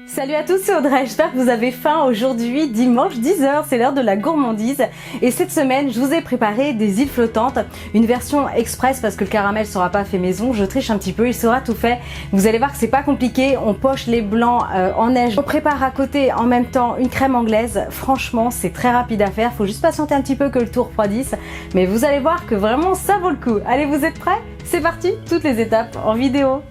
Salut à tous, c'est Audrey, j'espère que vous avez faim. Aujourd'hui, dimanche 10h, c'est l'heure de la gourmandise. Et cette semaine, je vous ai préparé des îles flottantes, une version express parce que le caramel ne sera pas fait maison. Je triche un petit peu, il sera tout fait. Vous allez voir que c'est pas compliqué, on poche les blancs en neige. On prépare à côté en même temps une crème anglaise. Franchement, c'est très rapide à faire, faut juste patienter un petit peu que le tout refroidisse. Mais vous allez voir que vraiment ça vaut le coup. Allez, vous êtes prêts? C'est parti, toutes les étapes en vidéo.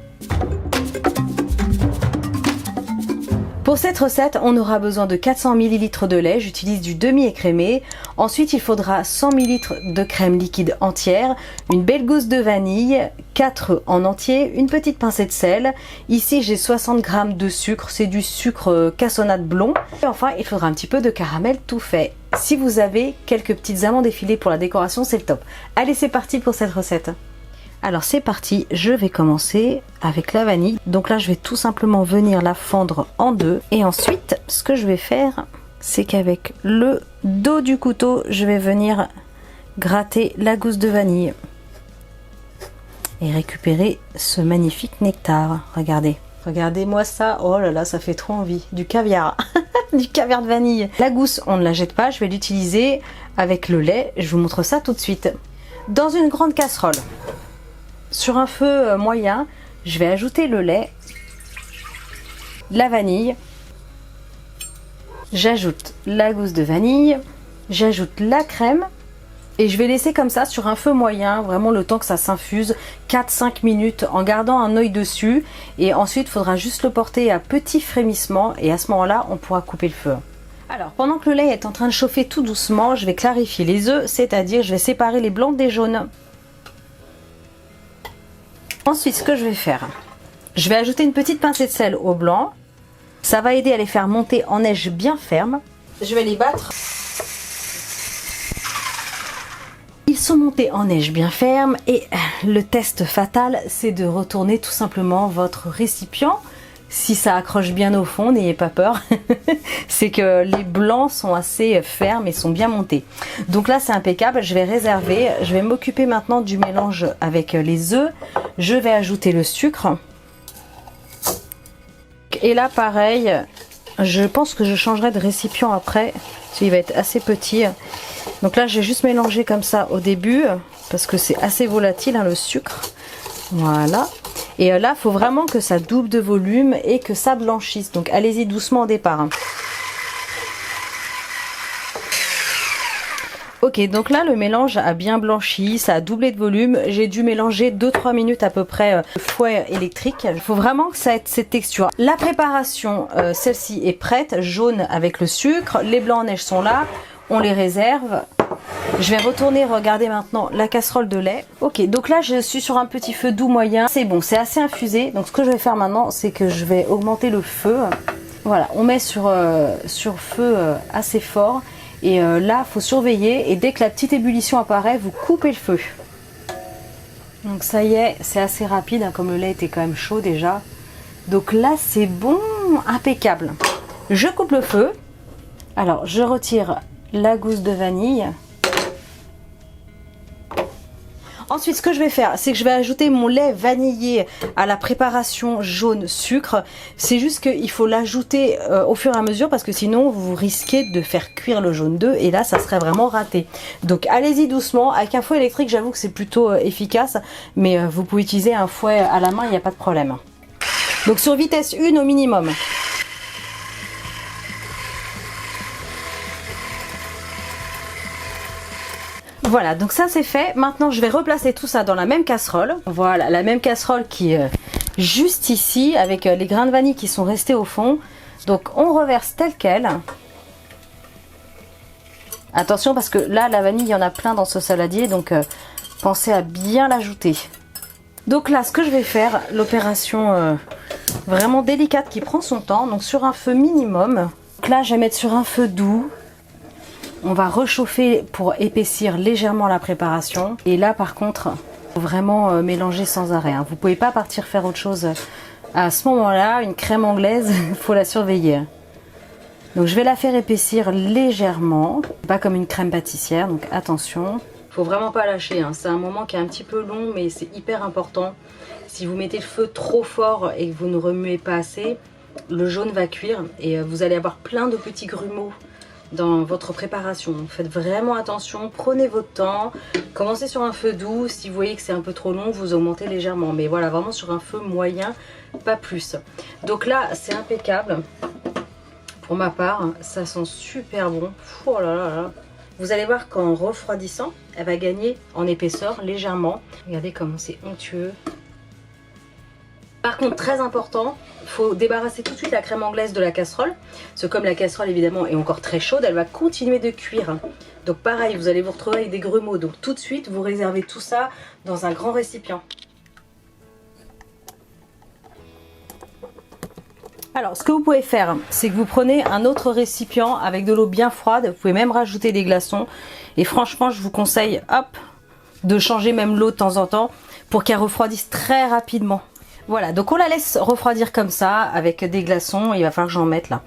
Pour cette recette, on aura besoin de 400 ml de lait, j'utilise du demi-écrémé. Ensuite, il faudra 100 ml de crème liquide entière, une belle gousse de vanille, 4 œufs en entier, une petite pincée de sel. Ici, j'ai 60 g de sucre, c'est du sucre cassonade blond. Et enfin, il faudra un petit peu de caramel tout fait. Si vous avez quelques petites amandes effilées pour la décoration, c'est le top. Allez, c'est parti pour cette recette. Alors c'est parti, je vais commencer avec la vanille. Donc là je vais tout simplement venir la fendre en deux. Et ensuite ce que je vais faire, c'est qu'avec le dos du couteau, je vais venir gratter la gousse de vanille. Et récupérer ce magnifique nectar. Regardez, regardez-moi ça, oh là là, ça fait trop envie. Du caviar, du caviar de vanille. La gousse, on ne la jette pas, je vais l'utiliser avec le lait. Je vous montre ça tout de suite. Dans une grande casserole. Sur un feu moyen, je vais ajouter le lait, la vanille, j'ajoute la gousse de vanille, j'ajoute la crème et je vais laisser comme ça sur un feu moyen, vraiment le temps que ça s'infuse, 4-5 minutes en gardant un œil dessus et ensuite il faudra juste le porter à petit frémissement et à ce moment-là on pourra couper le feu. Alors pendant que le lait est en train de chauffer tout doucement, je vais clarifier les œufs, c'est-à-dire je vais séparer les blancs des jaunes. Ensuite, ce que je vais faire, je vais ajouter une petite pincée de sel au blanc. Ça va aider à les faire monter en neige bien ferme. Je vais les battre. Ils sont montés en neige bien ferme et le test fatal, c'est de retourner tout simplement votre récipient. Si ça accroche bien au fond, n'ayez pas peur, c'est que les blancs sont assez fermes et sont bien montés. Donc là c'est impeccable, je vais réserver, je vais m'occuper maintenant du mélange avec les œufs. Je vais ajouter le sucre. Et là pareil, je pense que je changerai de récipient après, parce qu'il va être assez petit. Donc là je vais juste mélanger comme ça au début, parce que c'est assez volatile hein, le sucre. Voilà. Et là, il faut vraiment que ça double de volume et que ça blanchisse. Donc allez-y doucement au départ. Ok, donc là le mélange a bien blanchi, ça a doublé de volume. J'ai dû mélanger 2-3 minutes à peu près le fouet électrique. Il faut vraiment que ça ait cette texture. La préparation, celle-ci est prête, jaune avec le sucre. Les blancs en neige sont là, on les réserve. Je vais retourner regarder maintenant la casserole de lait. Ok, donc là je suis sur un petit feu doux moyen. C'est bon, c'est assez infusé. Donc ce que je vais faire maintenant, c'est que je vais augmenter le feu. Voilà, on met sur feu assez fort. Et là, il faut surveiller. Et dès que la petite ébullition apparaît, vous coupez le feu. Donc ça y est, c'est assez rapide, hein, comme le lait était quand même chaud déjà. Donc là, c'est bon, impeccable. Je coupe le feu. Alors, je retire la gousse de vanille. Ensuite, ce que je vais faire, c'est que je vais ajouter mon lait vanillé à la préparation jaune sucre. C'est juste qu'il faut l'ajouter au fur et à mesure parce que sinon, vous risquez de faire cuire le jaune d'œuf et là, ça serait vraiment raté. Donc, allez-y doucement. Avec un fouet électrique, j'avoue que c'est plutôt efficace, mais vous pouvez utiliser un fouet à la main, il n'y a pas de problème. Donc, sur vitesse 1 au minimum. Voilà, donc ça c'est fait. Maintenant, je vais replacer tout ça dans la même casserole. Voilà, la même casserole qui est juste ici, avec les grains de vanille qui sont restés au fond. Donc, on reverse tel quel. Attention, parce que là, la vanille, il y en a plein dans ce saladier. Donc, pensez à bien l'ajouter. Donc là, ce que je vais faire, l'opération vraiment délicate qui prend son temps. Donc, sur un feu minimum. Donc là, je vais mettre sur un feu doux. On va réchauffer pour épaissir légèrement la préparation. Et là, par contre, il faut vraiment mélanger sans arrêt. Hein. Vous ne pouvez pas partir faire autre chose à ce moment-là. Une crème anglaise, il faut la surveiller. Donc, je vais la faire épaissir légèrement. Pas comme une crème pâtissière, donc attention. Il ne faut vraiment pas lâcher. Hein. C'est un moment qui est un petit peu long, mais c'est hyper important. Si vous mettez le feu trop fort et que vous ne remuez pas assez, le jaune va cuire et vous allez avoir plein de petits grumeaux dans votre préparation. Faites vraiment attention, prenez votre temps, commencez sur un feu doux. Si vous voyez que c'est un peu trop long, vous augmentez légèrement, mais voilà, vraiment sur un feu moyen, pas plus. Donc là, c'est impeccable. Pour ma part, ça sent super bon. Oh là là là. Vous allez voir qu'en refroidissant, elle va gagner en épaisseur légèrement. Regardez comment c'est onctueux. Par contre, très important, il faut débarrasser tout de suite la crème anglaise de la casserole. Parce que comme la casserole évidemment est encore très chaude, elle va continuer de cuire. Donc pareil, vous allez vous retrouver avec des grumeaux. Donc tout de suite, vous réservez tout ça dans un grand récipient. Alors, ce que vous pouvez faire, c'est que vous prenez un autre récipient avec de l'eau bien froide. Vous pouvez même rajouter des glaçons. Et franchement, je vous conseille, hop, de changer même l'eau de temps en temps pour qu'elle refroidisse très rapidement. Voilà, donc on la laisse refroidir comme ça avec des glaçons. Il va falloir que j'en mette là.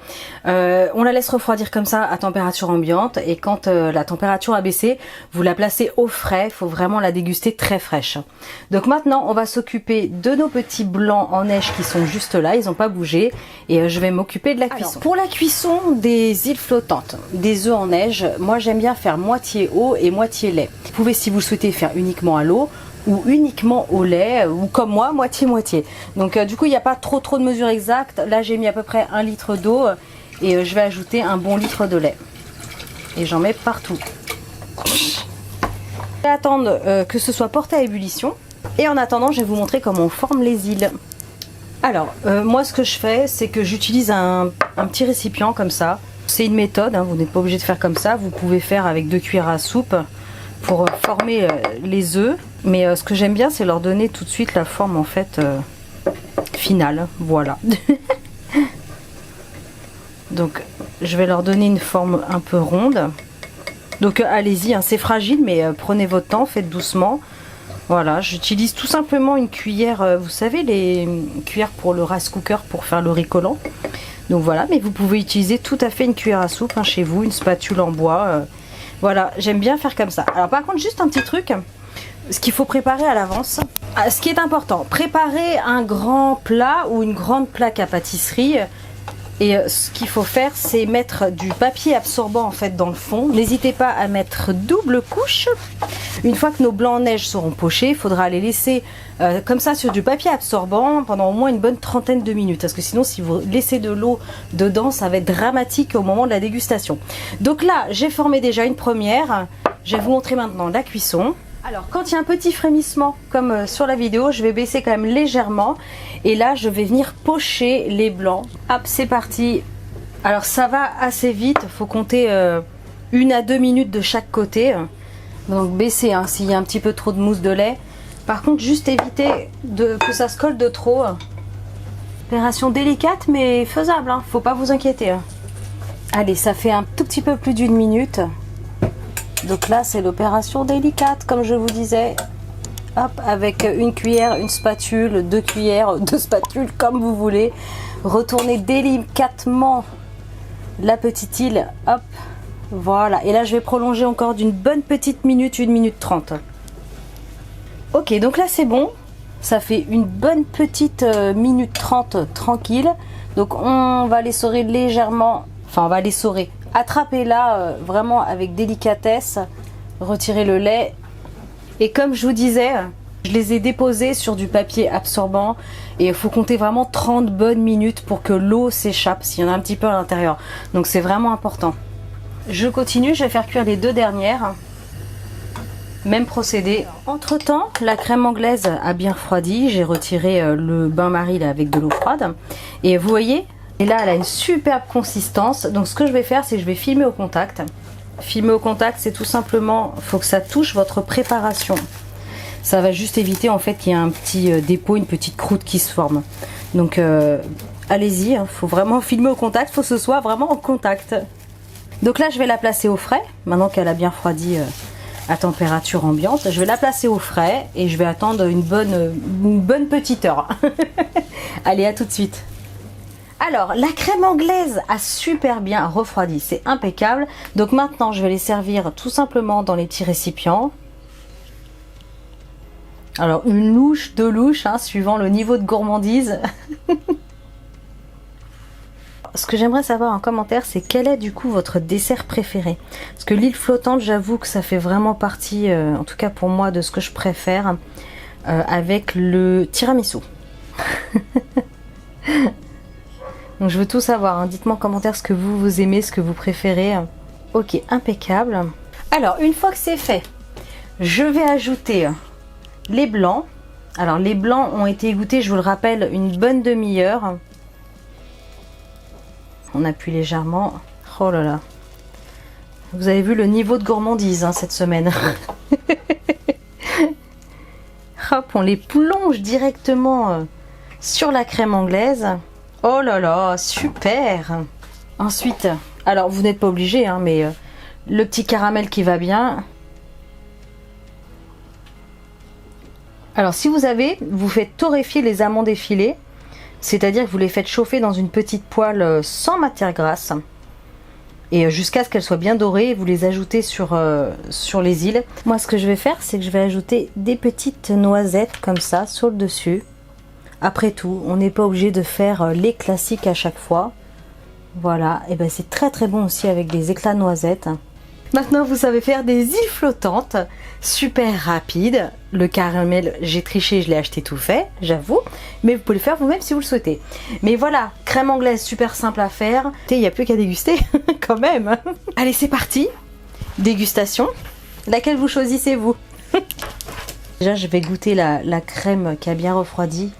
On la laisse refroidir comme ça à température ambiante. Et quand la température a baissé, vous la placez au frais. Il faut vraiment la déguster très fraîche. Donc maintenant, on va s'occuper de nos petits blancs en neige qui sont juste là. Ils n'ont pas bougé. Et je vais m'occuper de la cuisson. Alors, pour la cuisson des îles flottantes, des œufs en neige, moi j'aime bien faire moitié eau et moitié lait. Vous pouvez, si vous le souhaitez, faire uniquement à l'eau ou uniquement au lait, ou comme moi, moitié-moitié. Donc du coup, il n'y a pas trop de mesures exactes. Là, j'ai mis à peu près 1 litre d'eau et je vais ajouter un bon litre de lait. Et j'en mets partout. Je vais attendre que ce soit porté à ébullition. Et en attendant, je vais vous montrer comment on forme les îles. Alors, moi, ce que je fais, c'est que j'utilise un petit récipient comme ça. C'est une méthode, hein, vous n'êtes pas obligé de faire comme ça. Vous pouvez faire avec 2 cuillères à soupe pour former les œufs. Mais ce que j'aime bien, c'est leur donner tout de suite la forme en fait finale. Voilà. Donc je vais leur donner une forme un peu ronde. Donc allez-y, hein, c'est fragile, mais prenez votre temps, faites doucement. Voilà, j'utilise tout simplement une cuillère, vous savez, les cuillères pour le rice cooker pour faire le riz collant. Donc voilà, mais vous pouvez utiliser tout à fait une cuillère à soupe hein, chez vous, une spatule en bois. Voilà, j'aime bien faire comme ça. Alors par contre, juste un petit truc. Ce qu'il faut préparer à l'avance, ce qui est important, préparer un grand plat ou une grande plaque à pâtisserie. Et ce qu'il faut faire, c'est mettre du papier absorbant en fait dans le fond. N'hésitez pas à mettre double couche. Une fois que nos blancs en neige seront pochés, il faudra les laisser comme ça sur du papier absorbant pendant au moins une bonne trentaine de minutes. Parce que sinon, si vous laissez de l'eau dedans, ça va être dramatique au moment de la dégustation. Donc là, j'ai formé déjà une première. Je vais vous montrer maintenant la cuisson. Alors quand il y a un petit frémissement comme sur la vidéo, je vais baisser quand même légèrement et là je vais venir pocher les blancs. Hop, c'est parti. Alors ça va assez vite, il faut compter 1 à 2 minutes de chaque côté. Donc baisser hein, s'il y a un petit peu trop de mousse de lait. Par contre juste éviter que ça se colle de trop. Opération délicate mais faisable, hein, faut pas vous inquiéter. Hein. Allez, ça fait un tout petit peu plus d'1 minute. Donc là, c'est l'opération délicate, comme je vous disais. Hop, avec une cuillère, une spatule, 2 cuillères, 2 spatules, comme vous voulez. Retournez délicatement la petite île. Hop, voilà. Et là, je vais prolonger encore d'une bonne petite minute, 1 minute 30. Ok, donc là, c'est bon. Ça fait une bonne petite minute 30 tranquille. Donc, on va les l'essorer légèrement. Enfin, on va les l'essorer. Attrapez-la vraiment avec délicatesse, retirez le lait et comme je vous disais, je les ai déposés sur du papier absorbant et il faut compter vraiment 30 bonnes minutes pour que l'eau s'échappe s'il y en a un petit peu à l'intérieur, donc c'est vraiment important. Je continue, je vais faire cuire les 2 dernières, même procédé. Entre temps, la crème anglaise a bien refroidi, j'ai retiré le bain-marie avec de l'eau froide et vous voyez. Et là, elle a une superbe consistance. Donc, ce que je vais faire, c'est que je vais filmer au contact. Filmer au contact, c'est tout simplement, il faut que ça touche votre préparation. Ça va juste éviter en fait qu'il y ait un petit dépôt, une petite croûte qui se forme. Donc, allez-y, il faut vraiment filmer au contact. Il faut que ce soit vraiment en contact. Donc là, je vais la placer au frais. Maintenant qu'elle a bien refroidi à température ambiante, je vais la placer au frais et je vais attendre une bonne petite heure. Allez, à tout de suite. Alors, la crème anglaise a super bien refroidi, c'est impeccable. Donc maintenant, je vais les servir tout simplement dans les petits récipients. Alors, une louche, 2 louches, hein, suivant le niveau de gourmandise. Ce que j'aimerais savoir en commentaire, c'est quel est du coup votre dessert préféré. Parce que l'île flottante, j'avoue que ça fait vraiment partie, en tout cas pour moi, de ce que je préfère, avec le tiramisu. Donc je veux tout savoir, hein. Dites-moi en commentaire ce que vous aimez, ce que vous préférez. Ok, impeccable. Alors, une fois que c'est fait, je vais ajouter les blancs. Alors, les blancs ont été égouttés, je vous le rappelle, une bonne demi-heure. On appuie légèrement. Oh là là. Vous avez vu le niveau de gourmandise hein, cette semaine. Hop, on les plonge directement sur la crème anglaise. Oh là là, super. Ensuite, alors vous n'êtes pas obligé, hein, mais le petit caramel qui va bien. Alors si vous avez, vous faites torréfier les amandes effilées, c'est-à-dire que vous les faites chauffer dans une petite poêle sans matière grasse. Et jusqu'à ce qu'elles soient bien dorées, vous les ajoutez sur les îles. Moi ce que je vais faire, c'est que je vais ajouter des petites noisettes comme ça sur le dessus. Après tout, on n'est pas obligé de faire les classiques à chaque fois. Voilà, et ben c'est très très bon aussi avec des éclats de noisettes. Maintenant vous savez faire des îles flottantes, super rapides. Le caramel, j'ai triché, je l'ai acheté tout fait, j'avoue. Mais vous pouvez le faire vous-même si vous le souhaitez. Mais voilà, crème anglaise super simple à faire. Il n'y a plus qu'à déguster quand même. Allez c'est parti, dégustation. Laquelle vous choisissez-vous? Déjà je vais goûter la crème qui a bien refroidi.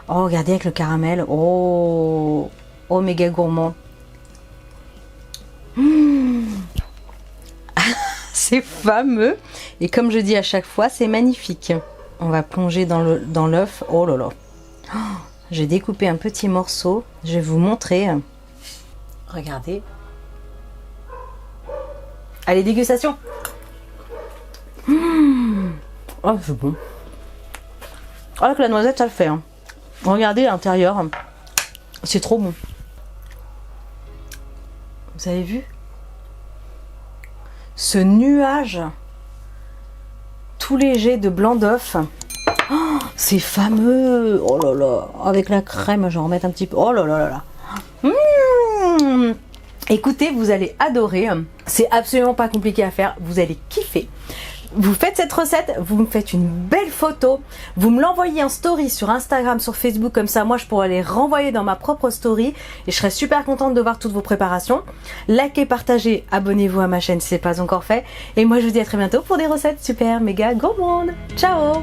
Oh regardez avec le caramel. Oh, oh méga gourmand. C'est fameux. Et comme je dis à chaque fois, c'est magnifique. On va plonger dans l'œuf. Oh là là. Oh, j'ai découpé un petit morceau. Je vais vous montrer. Regardez. Allez, dégustation. Oh, c'est bon. Oh, avec la noisette, ça le fait. Hein. Regardez l'intérieur. C'est trop bon. Vous avez vu? Ce nuage tout léger de blanc d'œuf. Oh, c'est fameux. Oh là là. Avec la crème, je vais en remettre un petit peu. Oh là là là là. Écoutez, vous allez adorer. C'est absolument pas compliqué à faire. Vous allez kiffer. Vous faites cette recette, vous me faites une belle photo, vous me l'envoyez en story sur Instagram, sur Facebook, comme ça moi je pourrais les renvoyer dans ma propre story et je serais super contente de voir toutes vos préparations. Likez, partagez, abonnez-vous à ma chaîne si ce n'est pas encore fait et moi je vous dis à très bientôt pour des recettes super méga gourmandes. Ciao!